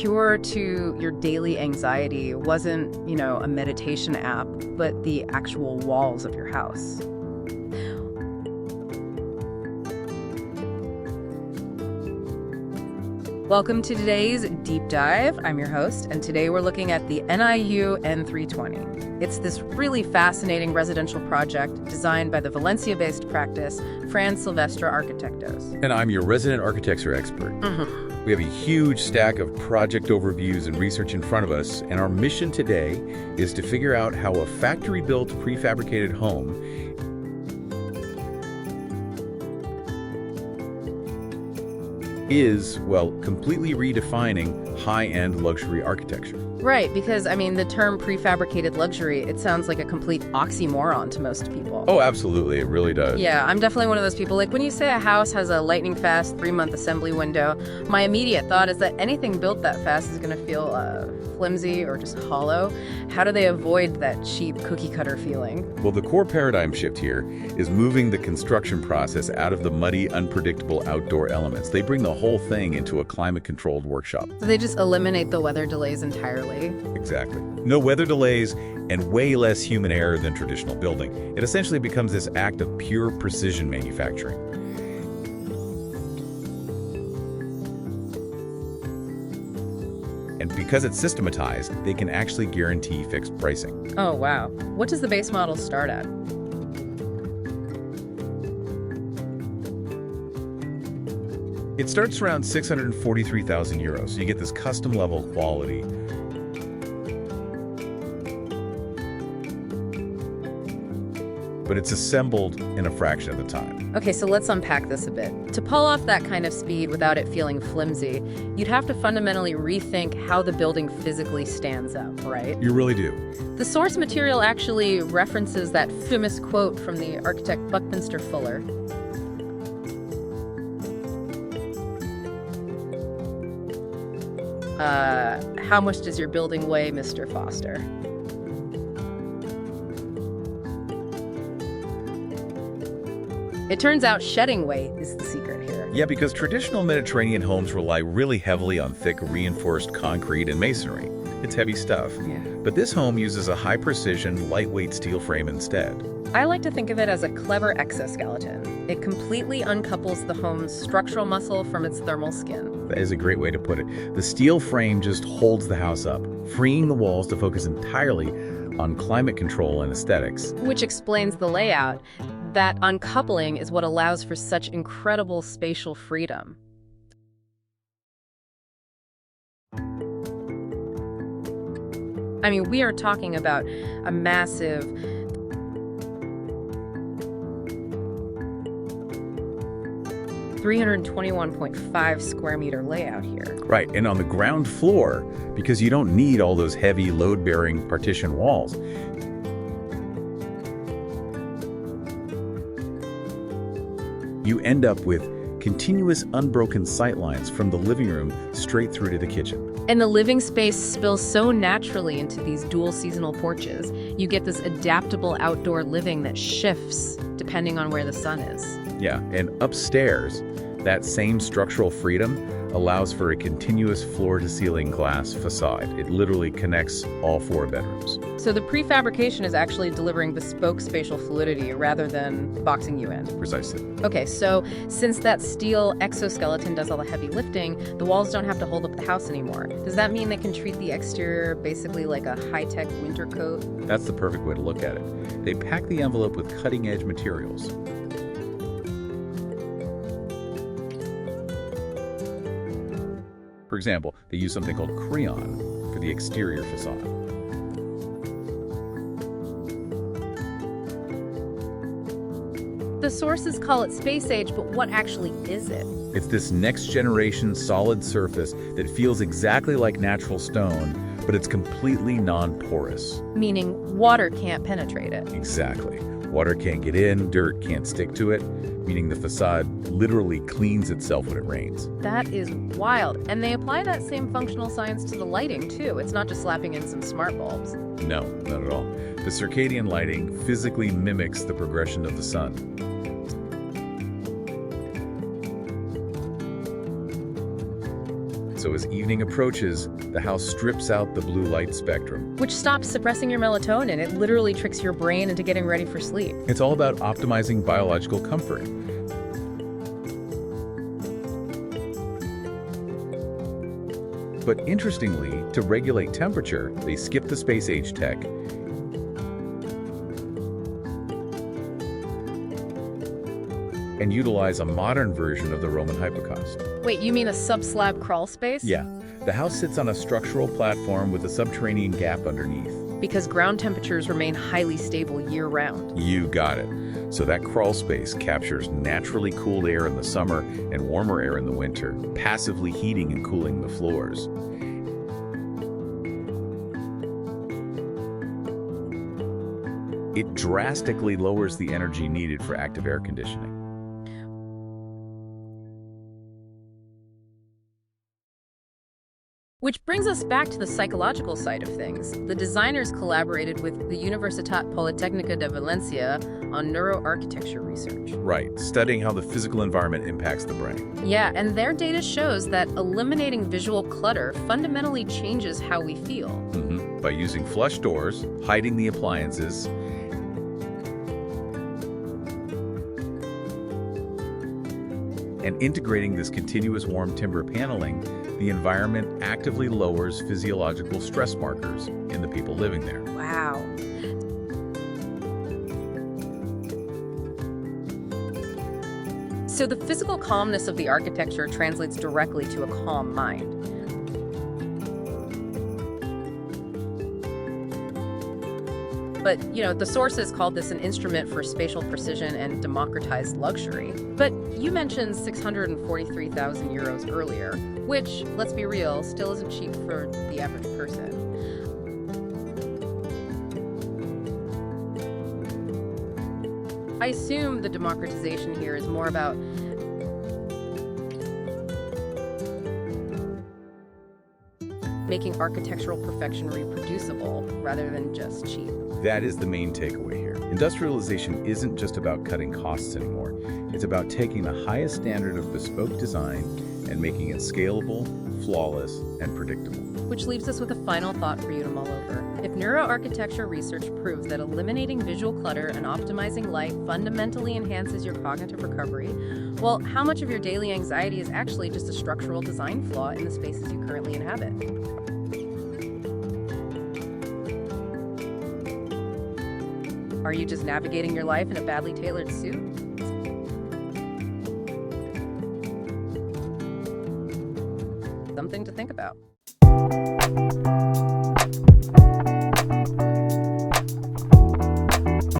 cure to your daily anxiety wasn't, a meditation app, but the actual walls of your house. Welcome to today's Deep Dive. I'm your host, and today we're looking at the NIU N320. It's this really fascinating residential project designed by the Valencia-based practice Fran Silvestre Arquitectos. And I'm your resident architecture expert. We have a huge stack of project overviews and research in front of us, and our mission today is to figure out how a factory-built prefabricated home is, well, completely redefining high-end luxury architecture. Right, because, the term prefabricated luxury, it sounds like a complete oxymoron to most people. Oh, absolutely. It really does. Yeah, I'm definitely one of those people. Like, when you say a house has a lightning-fast 3-month assembly window, my immediate thought is that anything built that fast is going to feel flimsy or just hollow. How do they avoid that cheap cookie-cutter feeling? Well, the core paradigm shift here is moving the construction process out of the muddy, unpredictable outdoor elements. They bring the whole thing into a climate-controlled workshop. So they just eliminate the weather delays entirely. Exactly. No weather delays and way less human error than traditional building. It essentially becomes this act of pure precision manufacturing. And because it's systematized, they can actually guarantee fixed pricing. Oh, wow. What does the base model start at? It starts around 643,000 euros. So you get this custom level quality. But it's assembled in a fraction of the time. Okay, so let's unpack this a bit. To pull off that kind of speed without it feeling flimsy, you'd have to fundamentally rethink how the building physically stands up, right? You really do. The source material actually references that famous quote from the architect Buckminster Fuller. How much does your building weigh, Mr. Foster? It turns out shedding weight is the secret here. Yeah, because traditional Mediterranean homes rely really heavily on thick reinforced concrete and masonry. It's heavy stuff. Yeah. But this home uses a high-precision, lightweight steel frame instead. I like to think of it as a clever exoskeleton. It completely uncouples the home's structural muscle from its thermal skin. That is a great way to put it. The steel frame just holds the house up, freeing the walls to focus entirely on climate control and aesthetics. Which explains the layout. That uncoupling is what allows for such incredible spatial freedom. We are talking about a massive 321.5 square meter layout here. Right, and on the ground floor, because you don't need all those heavy load-bearing partition walls, you end up with continuous unbroken sightlines from the living room straight through to the kitchen. And the living space spills so naturally into these dual seasonal porches. You get this adaptable outdoor living that shifts depending on where the sun is. Yeah, and upstairs, that same structural freedom allows for a continuous floor-to-ceiling glass facade. It literally connects all 4 bedrooms. So the prefabrication is actually delivering bespoke spatial fluidity rather than boxing you in. Precisely. Okay, so since that steel exoskeleton does all the heavy lifting, the walls don't have to hold up the house anymore. Does that mean they can treat the exterior basically like a high-tech winter coat? That's the perfect way to look at it. They pack the envelope with cutting-edge materials. For example, they use something called Krion for the exterior facade. The sources call it space age, but what actually is it? It's this next-generation solid surface that feels exactly like natural stone, but it's completely non-porous. Meaning water can't penetrate it. Exactly. Water can't get in, dirt can't stick to it, meaning the facade literally cleans itself when it rains. That is wild. And they apply that same functional science to the lighting, too. It's not just slapping in some smart bulbs. No, not at all. The circadian lighting physically mimics the progression of the sun. So as evening approaches, the house strips out the blue light spectrum. Which stops suppressing your melatonin. It literally tricks your brain into getting ready for sleep. It's all about optimizing biological comfort. But interestingly, to regulate temperature, they skip the space-age tech and utilize a modern version of the Roman hypocaust. Wait, you mean a sub-slab crawl space? Yeah, the house sits on a structural platform with a subterranean gap underneath. Because ground temperatures remain highly stable year-round. You got it. So that crawl space captures naturally cooled air in the summer and warmer air in the winter, passively heating and cooling the floors. It drastically lowers the energy needed for active air conditioning. Which brings us back to the psychological side of things. The designers collaborated with the Universitat Politècnica de Valencia on neuroarchitecture research. Right, studying how the physical environment impacts the brain. Yeah, and their data shows that eliminating visual clutter fundamentally changes how we feel. By using flush doors, hiding the appliances, and integrating this continuous warm timber paneling, the environment actively lowers physiological stress markers in the people living there. Wow. So the physical calmness of the architecture translates directly to a calm mind. But, the sources called this an instrument for spatial precision and democratized luxury. But you mentioned 643,000 euros earlier, which, let's be real, still isn't cheap for the average person. I assume the democratization here is more about making architectural perfection reproducible rather than just cheap. That is the main takeaway here. Industrialization isn't just about cutting costs anymore. It's about taking the highest standard of bespoke design and making it scalable, flawless, and predictable. Which leaves us with a final thought for you to mull over. If neuroarchitecture research proves that eliminating visual clutter and optimizing light fundamentally enhances your cognitive recovery, well, how much of your daily anxiety is actually just a structural design flaw in the spaces you currently inhabit? Are you just navigating your life in a badly tailored suit? Something to think about.